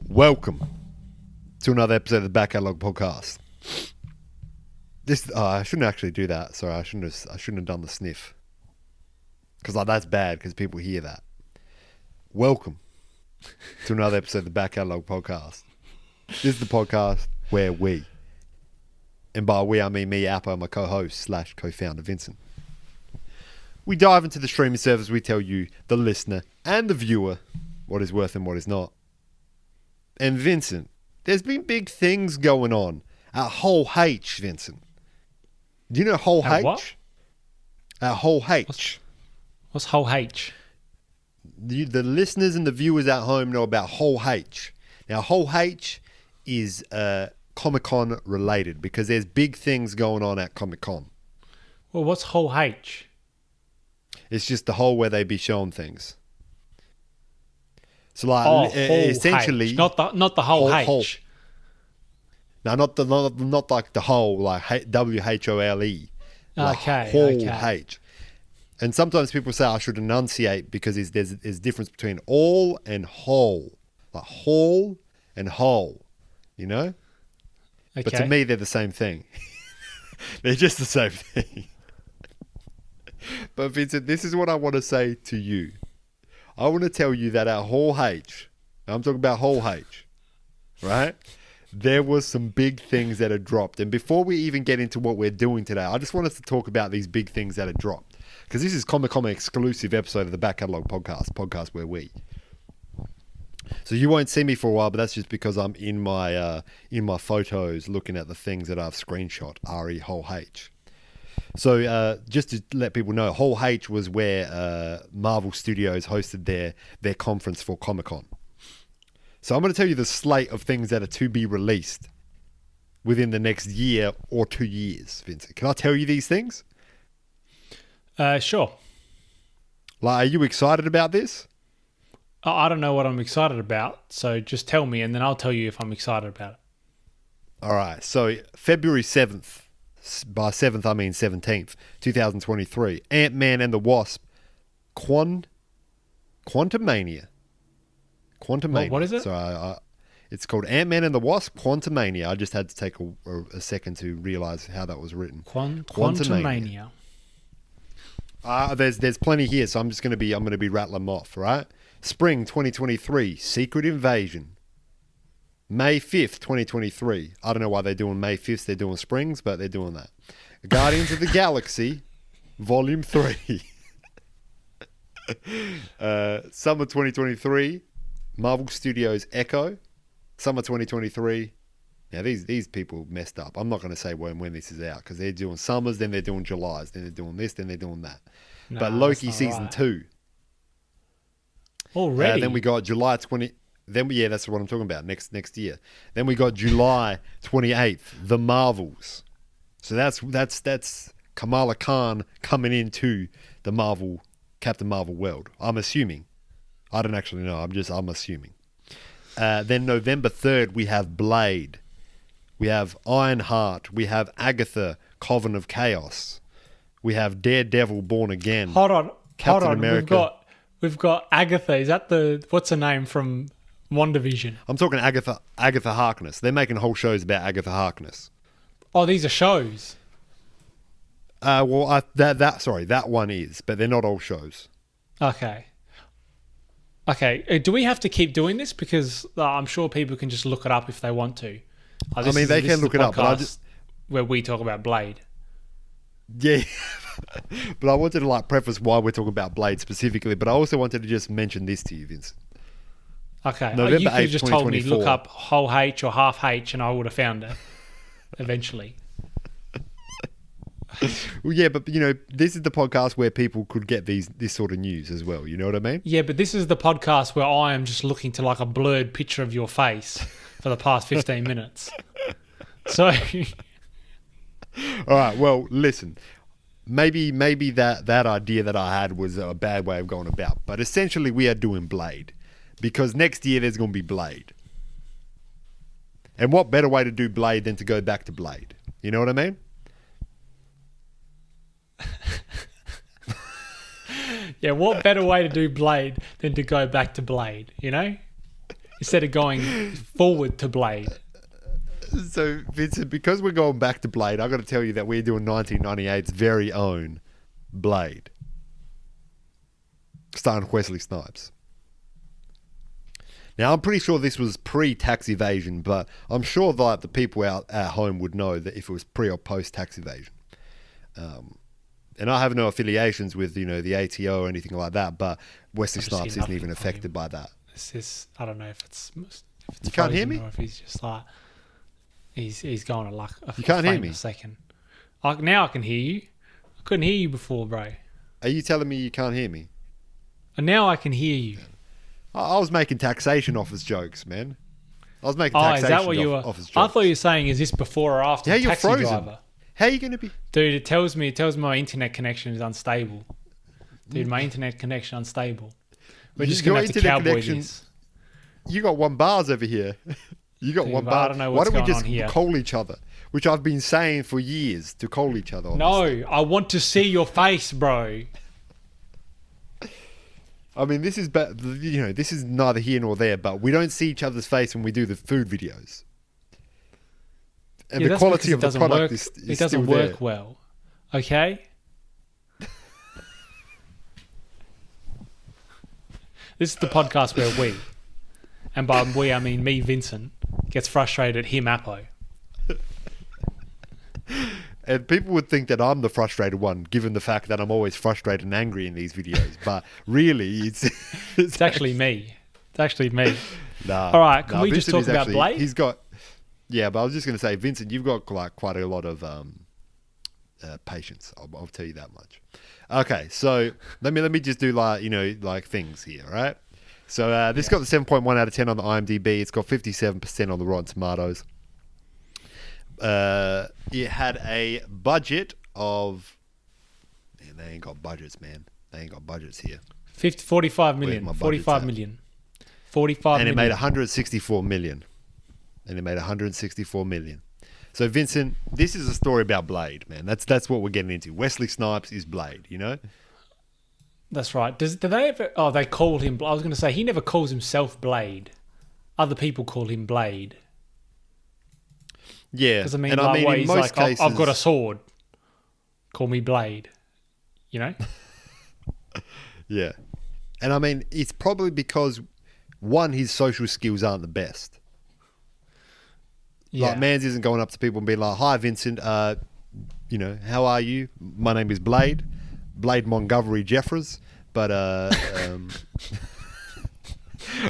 Welcome to another episode of the Back Catalogue podcast. I shouldn't actually do that. Sorry, I shouldn't have done the sniff because that's bad because people hear that. Welcome to another episode of the Back Catalogue podcast. This is the podcast where we, and by we I mean me, Appa, my co-host / co-founder Vincent. We dive into the streaming service. We tell you, the listener and the viewer, what is worth and what is not. And Vincent, there's been big things going on at Whole H, Vincent. Do you know Whole H? What? At Whole H. What's Whole H? The listeners and the viewers at home know about Whole H. Now, Whole H is Comic-Con related because there's big things going on at Comic-Con. Well, what's Whole H? It's just the hole where they be showing things. So like essentially, H. not the whole H. Hole. No, not like the whole, like WHOLE. Like Whole H. And sometimes people say I should enunciate because there's a difference between all and whole, like whole and whole. You know. Okay. But to me, they're the same thing. They're just the same thing. But Vincent, this is what I want to say to you. I want to tell you that at Whole H, I'm talking about Whole H, right? There was some big things that had dropped. And before we even get into what we're doing today, I just want us to talk about these big things that had dropped. Because this is Comic-Con exclusive episode of the Back Catalogue podcast where we. So you won't see me for a while, but that's just because I'm in my photos looking at the things that I've screenshot, RE Whole H. So just to let people know, Whole H was where Marvel Studios hosted their conference for Comic-Con. So I'm going to tell you the slate of things that are to be released within the next year or 2 years, Vincent. Can I tell you these things? Sure. Like, are you excited about this? I don't know what I'm excited about, so just tell me and then I'll tell you if I'm excited about it. All right. So February 7th. By 7th, I mean 17th, 2023. Ant-Man and the Wasp, Quantumania. What is it? So it's called Ant-Man and the Wasp, Quantumania. I just had to take a second to realize how that was written. Quantumania. There's plenty here, so I'm going to be rattling them off, right? Spring 2023, Secret Invasion. May 5th, 2023. I don't know why they're doing May 5th. They're doing Springs, but they're doing that. Guardians of the Galaxy, Volume 3. Summer 2023, Marvel Studios Echo. Summer 2023. Now, these people messed up. I'm not going to say when this is out because they're doing summers, then they're doing Julys, then they're doing this, then they're doing that. But Loki Season 2. Already? Then we got July 20... that's what I'm talking about, next year. Then we got July 28th, The Marvels. So that's Kamala Khan coming into the Captain Marvel world. I'm assuming. I don't actually know. I'm assuming. Then November 3rd, we have Blade. We have Ironheart. We have Agatha, Coven of Chaos. We have Daredevil, Born Again. Hold on. America. We've got Agatha. Is that what's her name from WandaVision? I'm talking Agatha Harkness. They're making whole shows about Agatha Harkness. Oh, these are shows. That one is, but they're not all shows. Okay. Do we have to keep doing this? Because I'm sure people can just look it up if they want to. They can look it up, but I just where we talk about Blade. Yeah, but I wanted to preface why we're talking about Blade specifically. But I also wanted to just mention this to you, Vince. Okay, November you could have 8th, just told me 2024. look up Whole H or Half H, and I would have found it eventually. Well, yeah, but this is the podcast where people could get this sort of news as well. You know what I mean? Yeah, but this is the podcast where I am just looking to a blurred picture of your face for the past 15 minutes. So, all right. Well, listen. Maybe that idea that I had was a bad way of going about, but essentially we are doing Blade. Because next year there's going to be Blade. And what better way to do Blade than to go back to Blade? You know what I mean? Yeah, what better way to do Blade than to go back to Blade, you know? instead of going forward to Blade. So, Vincent, because we're going back to Blade, I've got to tell you that we're doing 1998's very own Blade, starring Wesley Snipes. Now, I'm pretty sure this was pre-tax evasion, but I'm sure that the people out at home would know that if it was pre or post-tax evasion. And I have no affiliations with, the ATO or anything like that, but Wesley Snipes isn't even affected by that. I don't know if it's you can't hear me? or if he's just like, he's going to like you can't hear me. A second. Now I can hear you. I couldn't hear you before, bro. Are you telling me you can't hear me? And now I can hear you. I was making taxation office jokes, man. I was making taxation is that what you were? office jokes. I thought you were saying, is this before or after Yeah, the you're taxi frozen. driver? How are you going to be? Dude, it tells me my internet connection is unstable. Dude, my internet connection unstable. We're just going to have to cowboy this. You got 1 bars over here. You got 1 bar. I don't know what's Why don't going we on here. just call each other? Which I've been saying for years, to call each other. No, I want to see your face, bro. I mean, this is this is neither here nor there, but we don't see each other's face when we do the food videos. And the quality of the product is it doesn't still work there. well. Okay? This is the podcast where we, and by we I mean me, Vincent, gets frustrated at him, Appo. And people would think that I'm the frustrated one, given the fact that I'm always frustrated and angry in these videos. But really, it's actually me. It's actually me. Nah, all right, can we Vincent just talk about Blade? He's got... Yeah, but I was just going to say, Vincent, you've got like quite a lot of patience. I'll tell you that much. Okay, so let me just do like things here, right? So this got the 7.1 out of 10 on the IMDb. It's got 57% on the Rotten Tomatoes. It had a budget of... Man, they ain't got budgets, man. They ain't got budgets here. 45 million. 45 million. 45 and million. it made 164 million. And it made 164 million. So, Vincent, this is a story about Blade, man. That's what we're getting into. Wesley Snipes is Blade, That's right. Do they ever... Oh, they called him... I was going to say, he never calls himself Blade. Other people call him Blade. Yeah. Because, I mean, and like, I mean, in he's most like, cases... I've got a sword. Call me Blade. Yeah. And, I mean, it's probably because, one, his social skills aren't the best. Yeah. Like, Mans isn't going up to people and being like, "Hi, Vincent, how are you? My name is Blade Montgomery Jeffers, but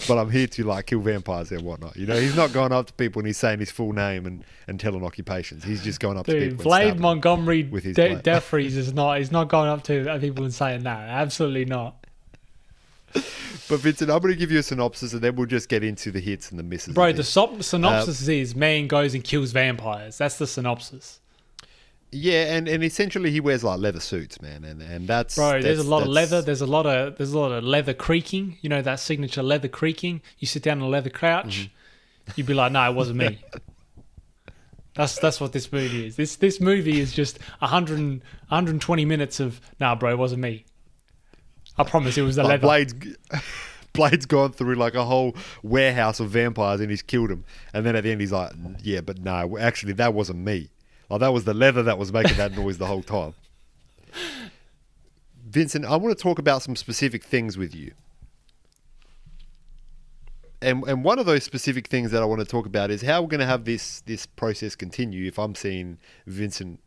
but I'm here to like kill vampires and whatnot." He's not going up to people and he's saying his full name and telling occupations. He's just going up to people. Blade Montgomery with Jeffries is not. He's not going up to people and saying that. Absolutely not. But Vincent, I'm going to give you a synopsis and then we'll just get into the hits and the misses. Bro, the synopsis is man goes and kills vampires. That's the synopsis. Yeah, and essentially he wears like leather suits, man, and that's... Bro, there's a lot of leather. There's a lot of leather creaking. You know that signature leather creaking. You sit down on a leather couch, you'd be like, "No, it wasn't me." That's what this movie is. This movie is just 120 minutes of, "Nah, bro, it wasn't me. I promise it was the leather." Blade's gone through like a whole warehouse of vampires and he's killed them. And then at the end he's like, "Yeah, but no, actually that wasn't me. Oh, that was the leather that was making that noise the whole time." Vincent, I want to talk about some specific things with you. And one of those specific things that I want to talk about is how we're going to have this process continue if I'm seeing Vincent,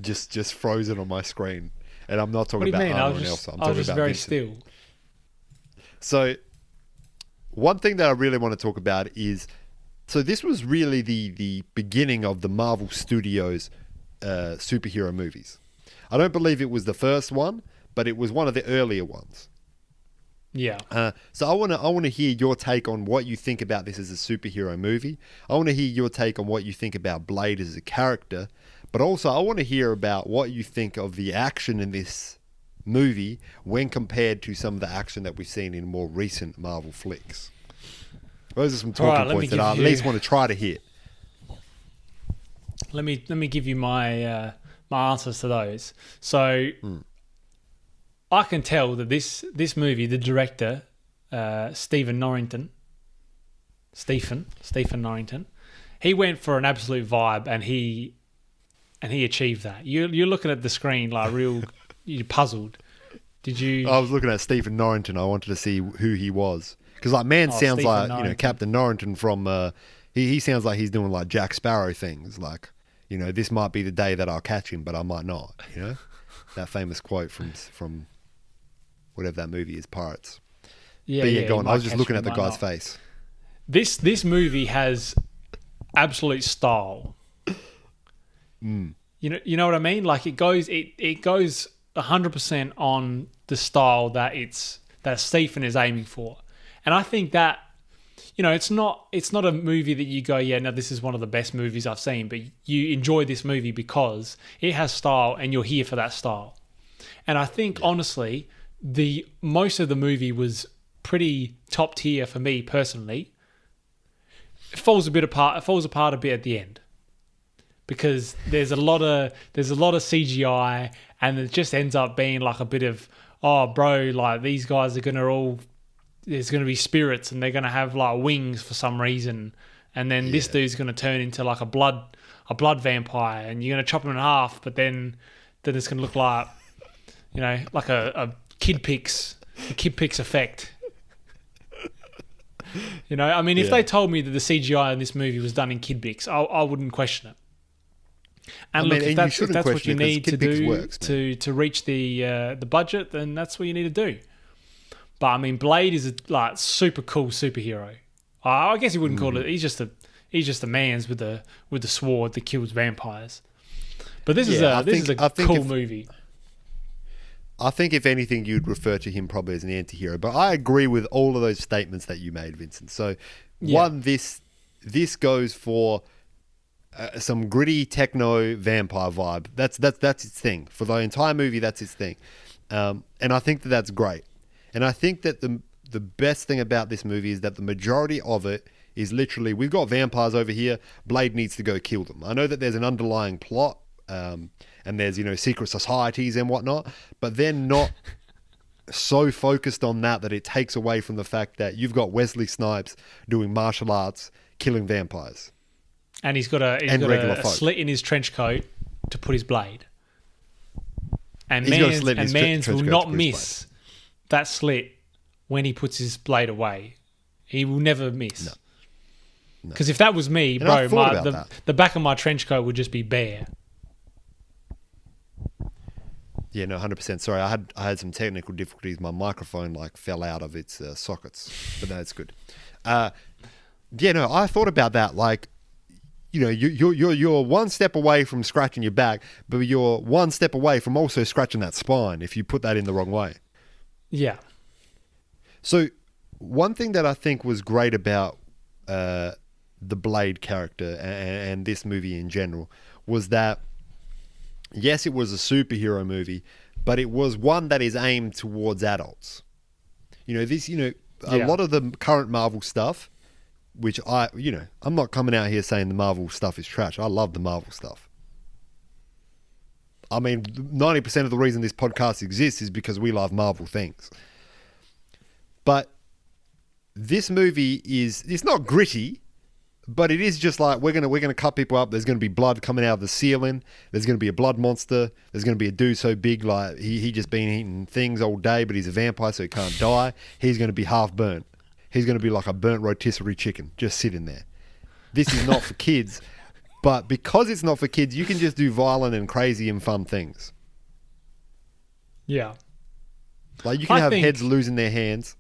just frozen on my screen. And I'm not talking about anyone else. I'm talking about very Vincent. still. So, one thing that I really want to talk about is, so this was really the beginning of the Marvel Studios superhero movies. I don't believe it was the first one, but it was one of the earlier ones. Yeah. So I want to hear your take on what you think about this as a superhero movie. I want to hear your take on what you think about Blade as a character. But also, I want to hear about what you think of the action in this movie when compared to some of the action that we've seen in more recent Marvel flicks. Those are some talking points that I at least want to try to hit. Let me give you my my answers to those. So I can tell that this movie, the director, Stephen Norrington, Stephen Norrington. He went for an absolute vibe, and he achieved that. You're looking at the screen like you're puzzled. Did you? I was looking at Stephen Norrington. I wanted to see who he was because sounds Stephen like Norrington. Captain Norrington from. He sounds like he's doing like Jack Sparrow things, like this might be the day that I'll catch him, but I might not. That famous quote from whatever that movie is, Pirates. Yeah, but go on. I was just looking me, at the guy's not. face. This movie has absolute style. You know what I mean? Like it goes 100% on the style that Stephen is aiming for, and I think that it's not a movie that you go, yeah, no, this is one of the best movies I've seen, but you enjoy this movie because it has style and you're here for that style. And I think honestly, most of the movie was pretty top tier for me personally. It falls apart a bit at the end because there's a lot of CGI, and it just ends up being like a bit of, oh bro, like these guys are there's gonna be spirits and they're gonna have like wings for some reason, and then this dude's gonna turn into like a blood vampire, and you're gonna chop him in half, but then it's gonna look like like a kid pix effect. I mean, if they told me that the CGI in this movie was done in Kid Pix, I wouldn't question it. And look, if that's what you need to do to reach the budget, then that's what you need to do. But I mean, Blade is a super cool superhero. I guess you wouldn't call it. He's just a man's with the sword that kills vampires. But this is a cool movie. I think if anything, you'd refer to him probably as an anti-hero. But I agree with all of those statements that you made, Vincent. So, this goes for some gritty techno vampire vibe. That's its thing. For the entire movie, that's its thing. And I think that's great. And I think that the best thing about this movie is that the majority of it is literally, we've got vampires over here, Blade needs to go kill them. I know that there's an underlying plot, and there's secret societies and whatnot, but they're not so focused on that it takes away from the fact that you've got Wesley Snipes doing martial arts, killing vampires, and he's got a slit in his trench coat to put his blade, and Mans will not miss that slit when he puts his blade away. He will never miss. Because if that was me, bro, the back of my trench coat would just be bare. Yeah, no, 100%. Sorry, I had some technical difficulties. My microphone fell out of its sockets, but no, it's good. I thought about that. You're one step away from scratching your back, but you're one step away from also scratching that spine if you put that in the wrong way. Yeah. So one thing that I think was great about the Blade character and this movie in general was that, yes, it was a superhero movie, but it was one that is aimed towards adults. A lot of the current Marvel stuff, which I'm not coming out here saying the Marvel stuff is trash. I love the Marvel stuff. I mean, 90% of the reason this podcast exists is because we love Marvel things. But this movie it's not gritty, but it is just like we're gonna cut people up. There's gonna be blood coming out of the ceiling. There's gonna be a blood monster. There's gonna be a dude so big like he just been eating things all day, but he's a vampire, so he can't die. He's gonna be half burnt. He's gonna be like a burnt rotisserie chicken, just sitting there. This is not for kids, but because it's not for kids, you can just do violent and crazy and fun things. Yeah, like you can have heads losing their hands.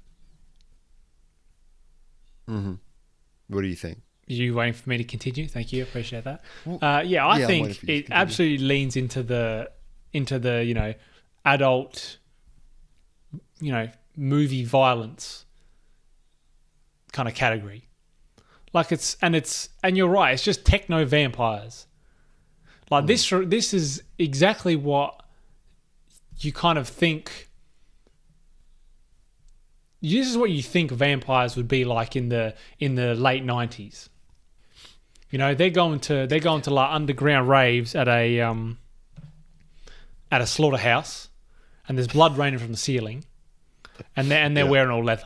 Mm-hmm. What do you think? You waiting for me to continue? Thank you, appreciate that. I think it absolutely leans into the adult, movie violence kind of category. And you're right. It's just techno vampires. This is exactly what you kind of think. This is what you think vampires would be like in the late 90s. They're going to like underground raves at a slaughterhouse, and there's blood raining from the ceiling, and they're wearing all leather.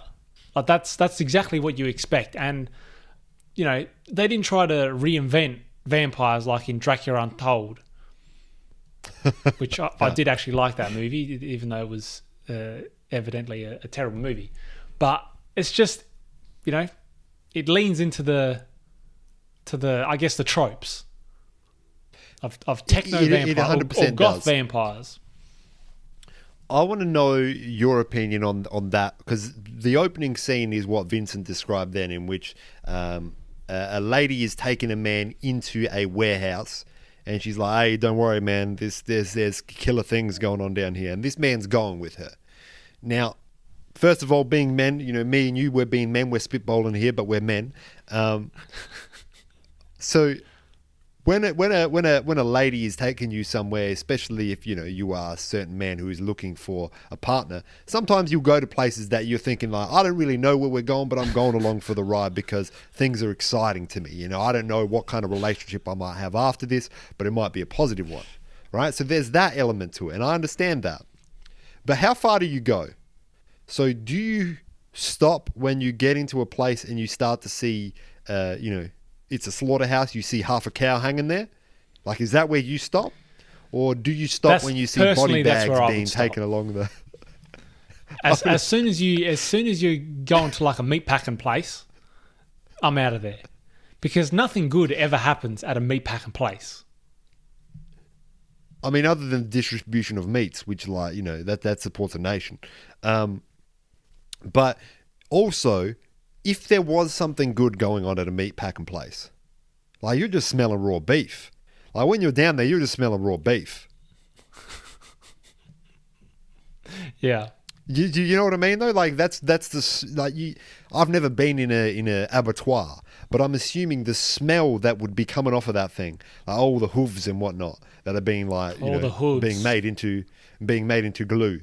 Like that's exactly what you expect. And they didn't try to reinvent vampires like in Dracula Untold, which I did actually like that movie, even though it was evidently a terrible movie. But it's just, it leans into the I guess the tropes of techno vampires or goth vampires. I want to know your opinion on that, because the opening scene is what Vincent described then, in which a lady is taking a man into a warehouse, and she's like, "Hey, don't worry, man. There's killer things going on down here," and this man's going with her. Now, first of all, being men, me and you, we're being men. We're spitballing here, but we're men. So when a lady is taking you somewhere, especially if you are a certain man who is looking for a partner, sometimes you'll go to places that you're thinking like, I don't really know where we're going, but I'm going along for the ride because things are exciting to me. I don't know what kind of relationship I might have after this, but it might be a positive one, right? So there's that element to it, and I understand that. But how far do you go? So do you stop when you get into a place and you start to see, it's a slaughterhouse, you see half a cow hanging there? Like, is that where you stop? Or do you stop when you see body bags being taken along the... As soon as you go into like a meat packing place, I'm out of there. Because nothing good ever happens at a meat packing place. I mean, other than the distribution of meats, which that supports a nation. But also, if there was something good going on at a meat packing place, like you're just smelling raw beef. Like when you're down there, you're just smelling raw beef. Yeah. You know what I mean though? Like I've never been in a abattoir, but I'm assuming the smell that would be coming off of that thing, like all the hooves and whatnot that are being being made into glue.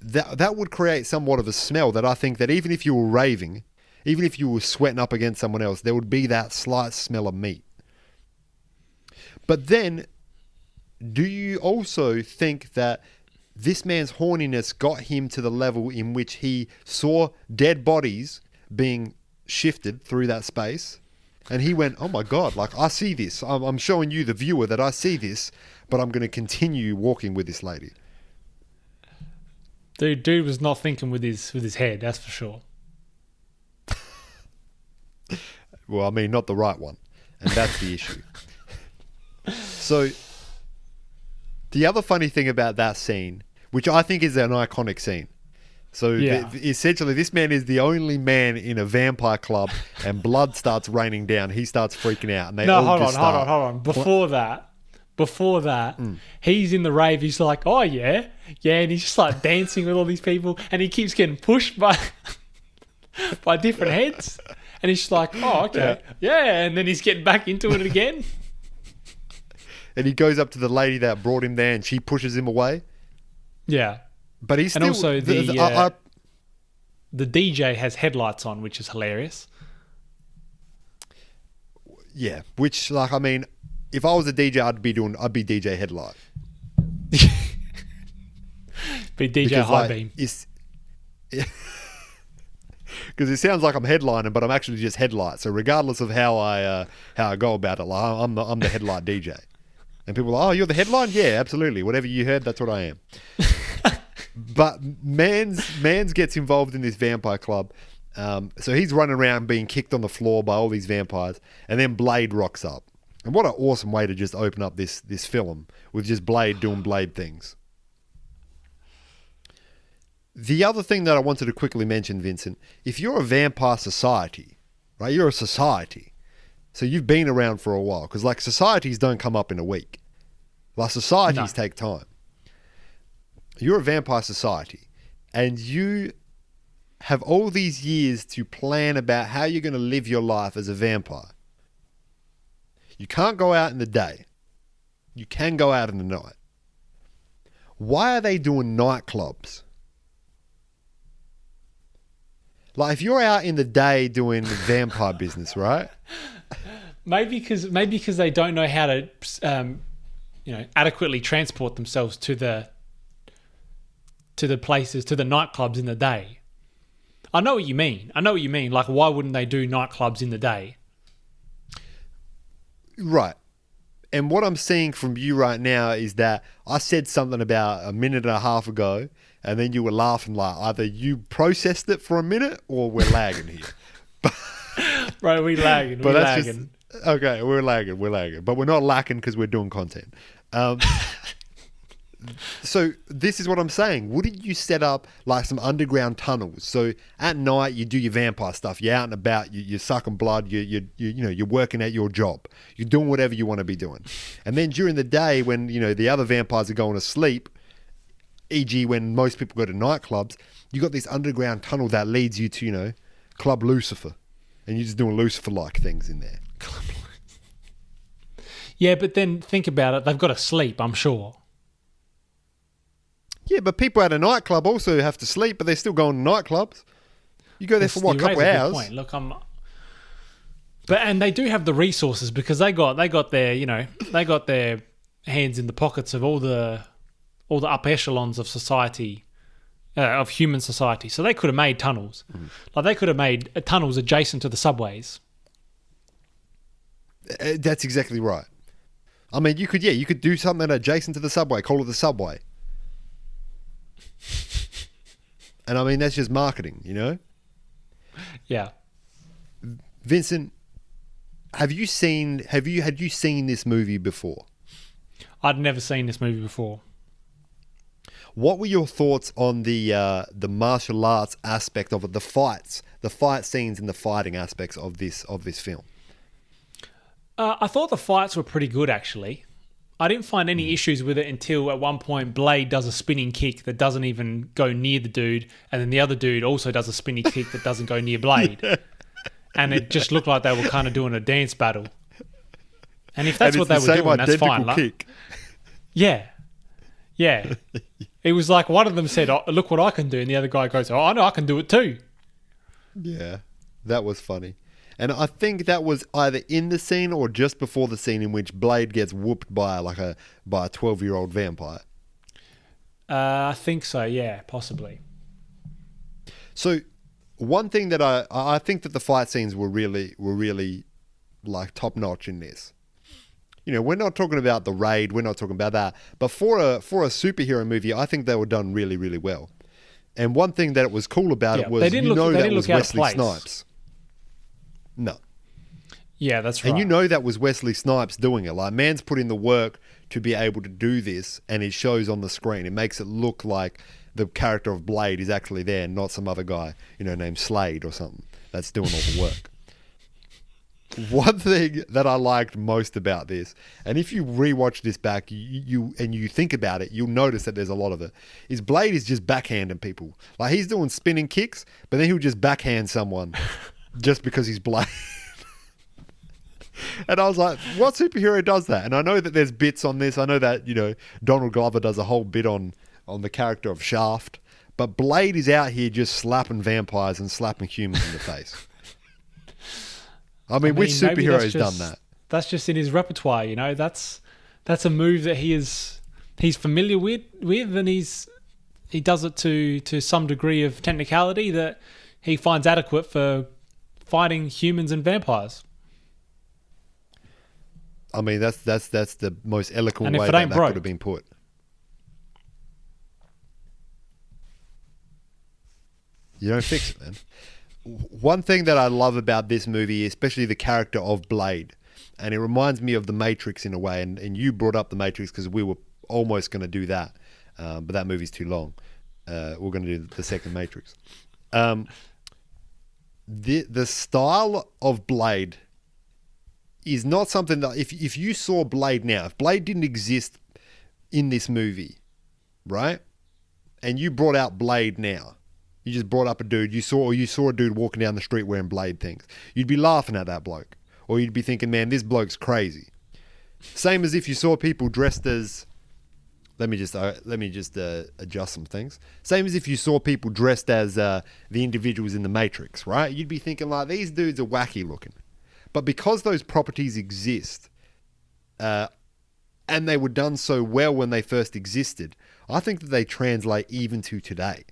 That would create somewhat of a smell that I think that even if you were raving, even if you were sweating up against someone else, there would be that slight smell of meat. But then, do you also think that this man's horniness got him to the level in which he saw dead bodies being shifted through that space, and he went, "Oh my God, like I see this. I'm showing you, the viewer, that I see this, but I'm going to continue walking with this lady." Dude was not thinking with his head, that's for sure. Well, I mean, not the right one, and that's the issue. So, the other funny thing about that scene, which I think is an iconic scene. So, essentially, this man is the only man in a vampire club, and blood starts raining down. He starts freaking out, and they all hold on. Before that, he's in the rave. He's like, "Oh yeah," and he's just like dancing with all these people, and he keeps getting pushed by different heads, and he's just like, "Oh okay, yeah," and then he's getting back into it again. And he goes up to the lady that brought him there, and she pushes him away. Yeah, but he's still... And also the DJ has headlights on, which is hilarious. Yeah, which, like, I mean, if I was a DJ, I'd be DJ headlight. Be DJ high beam. Because it sounds like I'm headlining, but I'm actually just headlight. So regardless of how I go about it, like I'm the headlight DJ. And people are, "Oh, you're the headline?" Yeah, absolutely. Whatever you heard, that's what I am. But Mans gets involved in this vampire club. So he's running around being kicked on the floor by all these vampires. And then Blade rocks up. And what an awesome way to just open up this film, with just Blade doing Blade things. The other thing that I wanted to quickly mention, Vincent, if you're a vampire society, right? You're a society. So you've been around for a while, because like societies don't come up in a week. Like societies take time. You're a vampire society, and you have all these years to plan about how you're going to live your life as a vampire. You can't go out in the day. You can go out in the night. Why are they doing nightclubs? Like, if you're out in the day doing vampire business, right? Maybe because they don't know how to, adequately transport themselves to the places, to the nightclubs in the day. I know what you mean. Like, why wouldn't they do nightclubs in the day? Right. And what I'm seeing from you right now is that I said something about a minute and a half ago, and then you were laughing like either you processed it for a minute or we're lagging here. Right, we're lagging. Okay, we're lagging. But we're not lacking because we're doing content. So this is what I'm saying. Wouldn't you set up like some underground tunnels? So at night you do your vampire stuff. You're out and about. You're sucking blood. You're working at your job. You're doing whatever you want to be doing. And then during the day, when the other vampires are going to sleep, e.g., when most people go to nightclubs, you got this underground tunnel that leads you to Club Lucifer, and you're just doing Lucifer-like things in there. Yeah, but then think about it. They've got to sleep, I'm sure. Yeah, but people at a nightclub also have to sleep, but they're still going to nightclubs. You go there for what, a couple of hours? Point. Look, and they do have the resources because they got their hands in the pockets of all the upper echelons of society, of human society. So they could have made tunnels, like they could have made tunnels adjacent to the subways. That's exactly right. I mean, you could do something adjacent to the subway, call it the subway. And I mean, that's just marketing, Yeah. Vincent, had you seen this movie before? I'd never seen this movie before. What were your thoughts on the martial arts aspect of it, the fight scenes and the fighting aspects of this film? I thought the fights were pretty good, actually. I didn't find any issues with it until at one point Blade does a spinning kick that doesn't even go near the dude, and then the other dude also does a spinning kick that doesn't go near Blade. Yeah. And it just looked like they were kind of doing a dance battle. And if that's what they were doing, that's fine. Kick. Yeah. Yeah. It was like one of them said, "Oh, look what I can do," and the other guy goes, "Oh, I know I can do it too." Yeah, that was funny. And I think that was either in the scene or just before the scene in which Blade gets whooped by a 12-year-old vampire. I think so, yeah, possibly. So one thing that I think that the fight scenes were really like top notch in this. We're not talking about The Raid, we're not talking about that, but for a superhero movie, I think they were done really, really well. And one thing that was cool about it was that was Wesley Snipes. No. Yeah, that's right. And that was Wesley Snipes doing it. Like, man's put in the work to be able to do this, and it shows on the screen. It makes it look like the character of Blade is actually there, and not some other guy, named Slade or something that's doing all the work. One thing that I liked most about this, and if you rewatch this back, you think about it, you'll notice that there's a lot of it, is Blade is just backhanding people. Like, he's doing spinning kicks, but then he'll just backhand someone just because he's Blade. And I was like, what superhero does that? And I know that there's bits on this. I know that, Donald Glover does a whole bit on the character of Shaft. But Blade is out here just slapping vampires and slapping humans in the face. I mean, which superhero has done that? That's just in his repertoire, That's a move that he's familiar with, and he does it to some degree of technicality that he finds adequate for fighting humans and vampires. I mean, that's the most eloquent way that could have been put. You don't fix it, man. One thing that I love about this movie, especially the character of Blade, and it reminds me of The Matrix in a way, and you brought up The Matrix because we were almost going to do that, but that movie's too long. We're going to do the second Matrix. The style of Blade is not something that if you saw Blade now, if Blade didn't exist in this movie, right, and you brought out Blade now, you just brought up a dude, you saw a dude walking down the street wearing Blade things, you'd be laughing at that bloke, or you'd be thinking, man, this bloke's crazy. Same as if you saw people dressed as, let me just adjust some things. Same as if you saw people dressed as the individuals in The Matrix, right? You'd be thinking like, these dudes are wacky looking. But because those properties exist, and they were done so well when they first existed, I think that they translate even to today.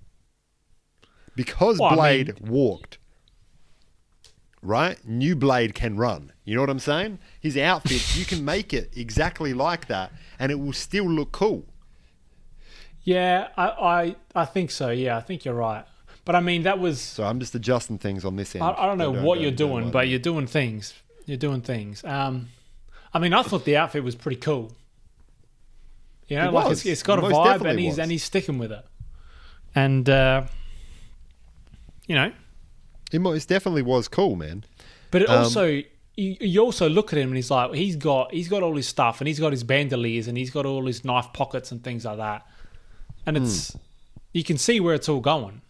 because Blade walked, right? New Blade can run. You know what I'm saying? His outfit, you can make it exactly like that, and it will still look cool. Yeah, I think so. Yeah, I think you're right. But I mean, that was... So I'm just adjusting things on this end. I don't know what you're doing, but you're doing things. You're doing things. I mean, I thought the outfit was pretty cool. You know, like it's got a vibe, and he's sticking with it. And you know, it most definitely was cool, man. But it also, you also look at him and he's like, he's got all his stuff, and he's got his bandoliers, and he's got all his knife pockets and things like that. And it's you can see where it's all going.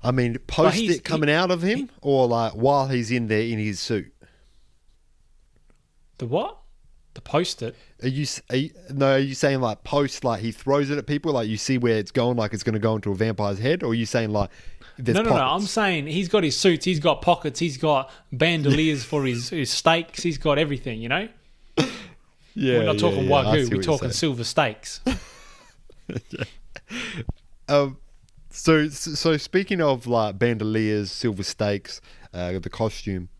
I mean, post it coming out of him, or like while he's in there in his suit. The what? The post it? Are you saying like post, like he throws it at people, like you see where it's going, like it's going to go into a vampire's head, or are you saying like there's pockets? No. I'm saying he's got his suits, he's got pockets, he's got bandoliers for his steaks, he's got everything, you know? Yeah, we're not talking Wagyu, we're talking silver steaks. So speaking of like bandoliers, silver steaks, the costume,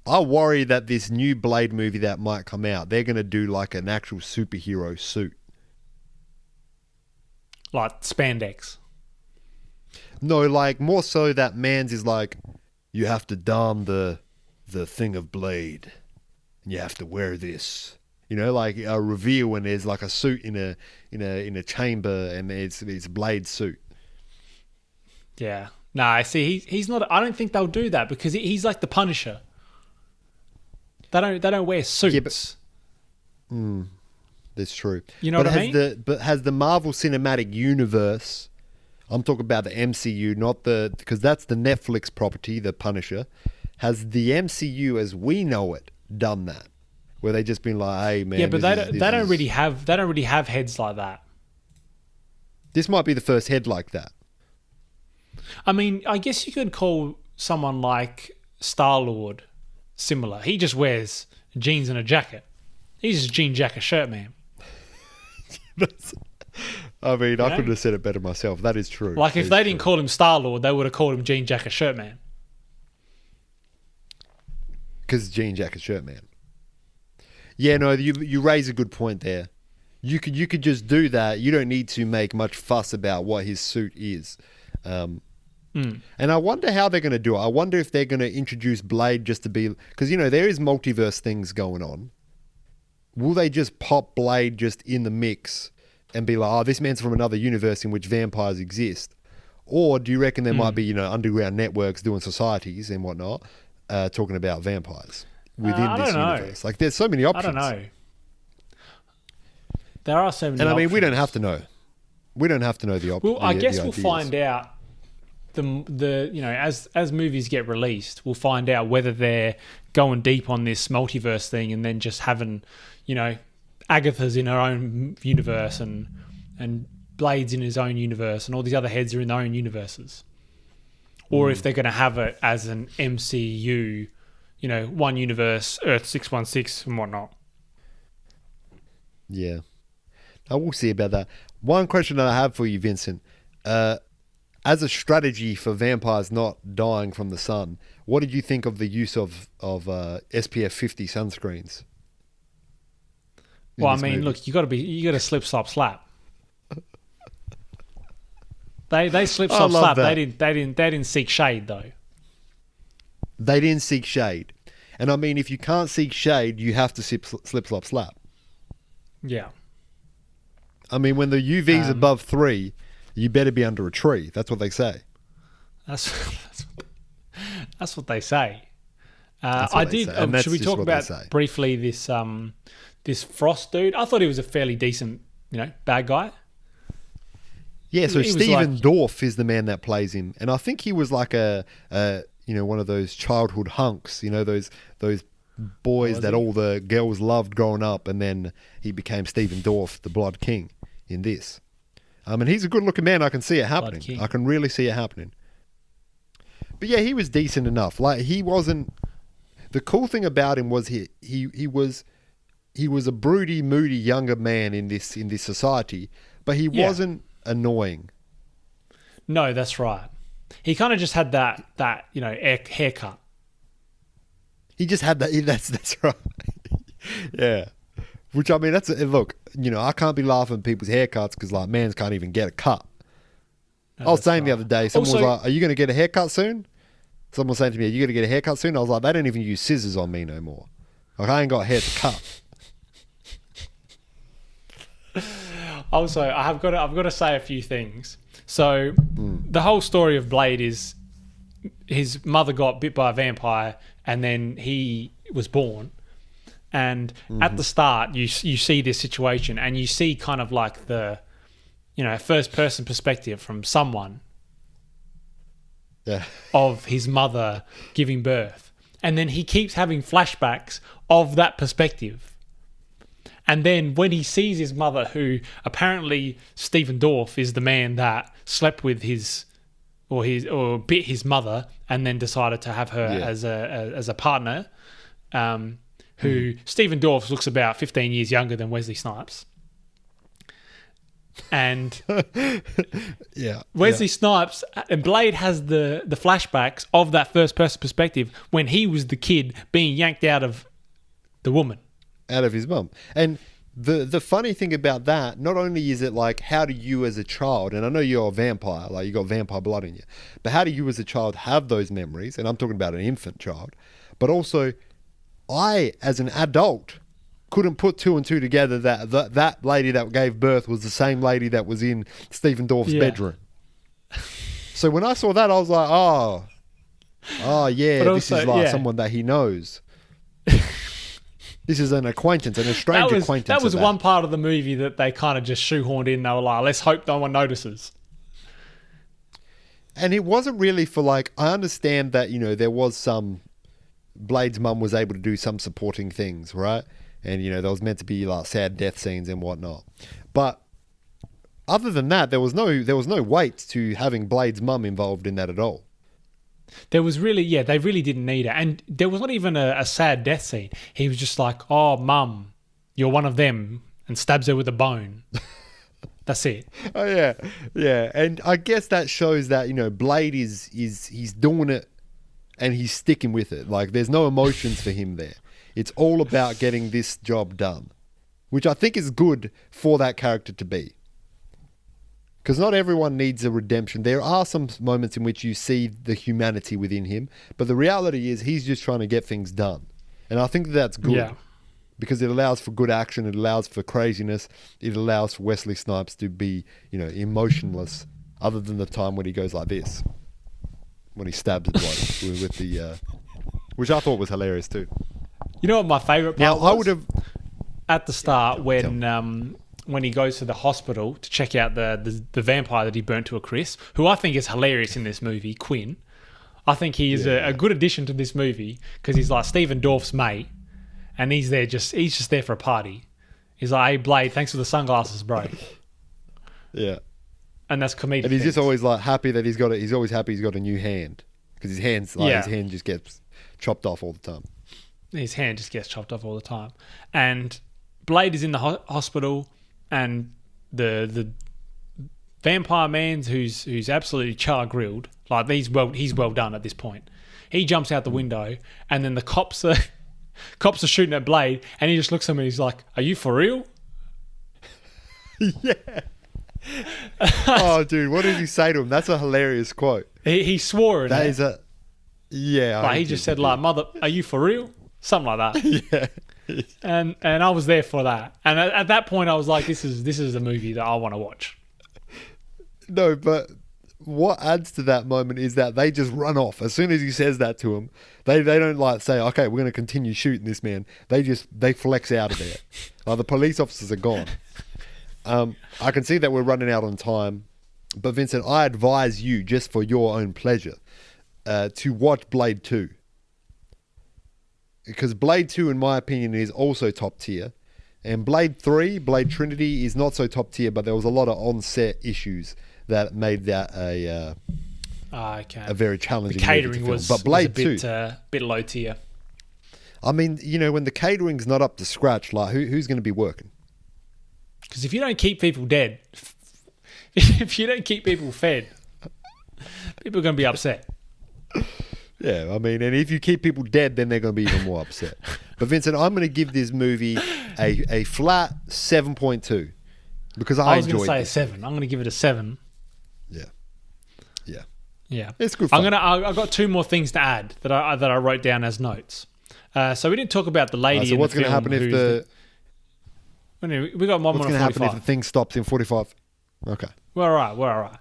I worry that this new Blade movie that might come out, they're going to do like an actual superhero suit. Like spandex. No, like more so that man's is like, you have to don the thing of Blade, and you have to wear this. You know, like a reveal when there's like a suit in a chamber, and it's Blade suit. Yeah. Nah, see, he's not. I don't think they'll do that because he's like the Punisher. They don't wear suits. Yeah, that's true. You know what I mean? But has the Marvel Cinematic Universe? I'm talking about the MCU, not because that's the Netflix property, the Punisher. Has the MCU, as we know it, done that? Where they just been like, "Hey, man." Yeah, but they don't really have heads like that. This might be the first head like that. I mean, I guess you could call someone like Star-Lord similar. He just wears jeans and a jacket. He's just jean jacket shirt man. I mean, I couldn't have said it better myself. That is true. Like if they didn't call him Star-Lord, they would have called him jean jacket shirt man. Because jean jacket shirt man. Yeah, no, you raise a good point there. You could just do that. You don't need to make much fuss about what his suit is. And I wonder how they're going to do it. I wonder if they're going to introduce Blade just to be... Because, you know, there is multiverse things going on. Will they just pop Blade just in the mix and be like, oh, this man's from another universe in which vampires exist? Or do you reckon there might be, you know, underground networks doing societies and whatnot, talking about vampires within this universe? Like, there's so many options. I don't know. There are so many options. And I mean, we don't have to know. We don't have to know the options. Well, I guess we'll find out the you know, as movies get released, we'll find out whether they're going deep on this multiverse thing and then just having, you know, Agatha's in her own universe and Blade's in his own universe and all these other heads are in their own universes. Or if they're going to have it as an MCU, you know, one universe, Earth 616 and whatnot. Yeah. I will see about that. One question that I have for you, Vincent. As a strategy for vampires not dying from the sun, what did you think of the use of SPF 50 sunscreens? Well, I mean, look, you got to slip, slop, slap. They slip, slop, slap. That. They didn't seek shade though. They didn't seek shade, and I mean, if you can't seek shade, you have to slip, slop, slap. Yeah. I mean, when the UV's above 3, you better be under a tree. That's what they say. That's what they say. Should we talk about briefly this Frost dude? I thought he was a fairly decent, you know, bad guy. Yeah, so Stephen Dorff is the man that plays him, and I think he was like a you know, one of those childhood hunks, you know, those boys that all the girls loved growing up, and then he became Stephen Dorff, the Blood King, in this. And he's a good-looking man. I can see it happening. I can really see it happening. But yeah, he was decent enough. Like, he wasn't... The cool thing about him was he was a broody, moody younger man in this society, but he wasn't annoying. No, that's right. He kind of just had that haircut. He just had that. That's right. Yeah. Which, I mean, look, I can't be laughing at people's haircuts because, like, mans can't even get a cut. No, I was saying the other day, someone Also- was like, are you going to get a haircut soon? Someone was saying to me, are you going to get a haircut soon? I was like, they don't even use scissors on me no more. Like, I ain't got hair to cut. Also, I've got to say a few things. So, the whole story of Blade is his mother got bit by a vampire, and then he was born. And at the start, you see this situation, and you see kind of like the, first person perspective from someone of his mother giving birth, and then he keeps having flashbacks of that perspective. And then when he sees his mother, who apparently Stephen Dorff is the man that slept with or bit his mother, and then decided to have her as a partner. Who Stephen Dorff looks about 15 years younger than Wesley Snipes. And Wesley Snipes and Blade has the flashbacks of that first person perspective when he was the kid being yanked out of the woman. Out of his mum. And the funny thing about that, not only is it like, how do you as a child, and I know you're a vampire, like you got vampire blood in you, but how do you as a child have those memories? And I'm talking about an infant child. But also, I, as an adult, couldn't put two and two together that lady that gave birth was the same lady that was in Stephen Dorff's bedroom. So when I saw that, I was like, oh yeah, but this also, is like someone that he knows. This is an acquaintance, an estranged acquaintance. That was one part of the movie that they kind of just shoehorned in. They were like, let's hope no one notices. And it wasn't really for like, I understand that, there was some, Blade's mum was able to do some supporting things, right? And, there was meant to be like sad death scenes and whatnot. But other than that, there was no weight to having Blade's mum involved in that at all. There was really, they really didn't need it. And there was not even a sad death scene. He was just like, oh, mum, you're one of them, and stabs her with a bone. That's it. Oh, yeah. Yeah. And I guess that shows that, Blade he's doing it and he's sticking with it. Like, there's no emotions for him there. It's all about getting this job done, which I think is good for that character to be. Because not everyone needs a redemption. There are some moments in which you see the humanity within him, but the reality is he's just trying to get things done. And I think that's good. Yeah. Because it allows for good action, it allows for craziness, it allows for Wesley Snipes to be, emotionless, other than the time when he goes like this. When he stabs the bloke with the... which I thought was hilarious too. You know what my favourite part was? I would have... At the start, when he goes to the hospital to check out the vampire that he burnt to a crisp, who I think is hilarious in this movie, Quinn. I think he is a good addition to this movie because he's like Stephen Dorff's mate, and he's just there for a party. He's like, hey, Blade, thanks for the sunglasses, bro. Yeah. And that's comedic. And he's just always like happy that he's always happy he's got a new hand because his hand just gets chopped off all the time. His hand just gets chopped off all the time. And Blade is in the hospital, and the vampire man who's absolutely char grilled, like he's well done at this point. He jumps out the window, and then the cops are shooting at Blade, and he just looks at me. He's like, "Are you for real?" Yeah. Oh, dude, what did he say to him? That's a hilarious quote. He swore. That is a yeah. Like he just said, "Like, mother, are you for real?" Something like that. Yeah. And I was there for that. And at that point, I was like, "This is a movie that I want to watch." No, but what adds to that moment is that they just run off as soon as he says that to him. They don't like say, "Okay, we're going to continue shooting this man." They flex out of there. The police officers are gone. I can see that we're running out on time, but Vincent, I advise you, just for your own pleasure, to watch Blade 2. Because Blade 2, in my opinion, is also top tier. And Blade 3, Blade Trinity, is not so top tier, but there was a lot of on-set issues that made that a very challenging the catering movie to film. was, But Blade was 2, a bit low tier. I mean, when the catering's not up to scratch, like who's going to be working? Because if you don't keep people dead if you don't keep people fed, people are going to be upset. Yeah, I mean, and if you keep people dead, then they're going to be even more upset. But Vincent, I'm going to give this movie a flat 7.2 because I was going enjoyed to say a this. 7. I'm going to give it a 7. Yeah, it's good I fun. got 2 more things to add that I wrote down as notes. So we didn't talk about the lady. So in what's the going to film happen if who's we got one what's more going to happen 45. if the thing stops in 45? Okay. We're all right.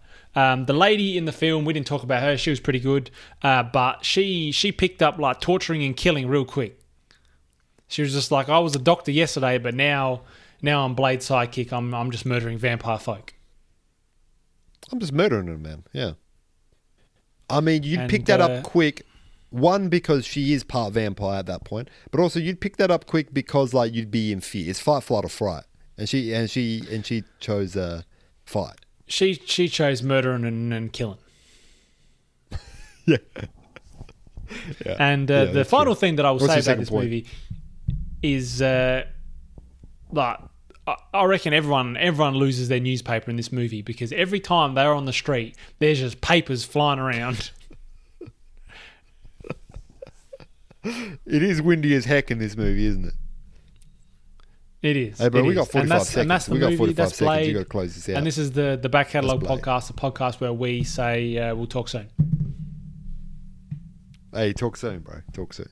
The lady in the film, we didn't talk about her. She was pretty good, but she picked up like torturing and killing real quick. She was just like, I was a doctor yesterday, but now I'm Blade's sidekick. I'm just murdering vampire folk. I'm just murdering them, man. Yeah. I mean, you'd pick that And, up quick. One, because she is part vampire at that point, but also you'd pick that up quick because like you'd be in fear. It's fight, flight, or fright, and she chose fight. She chose murdering and killing. Yeah. And the final thing that I will What's say your about second this point? movie is like I reckon everyone loses their newspaper in this movie because every time they're on the street, there's just papers flying around. It is windy as heck in this movie, isn't it? It is. Hey, bro, it we is. got 45 seconds. And that's the We got movie. 45 That's seconds. Blade. You got to close this out. And this is the Back Catalogue That's Blade. podcast, the podcast where we say we'll talk soon. Hey, talk soon, bro. Talk soon.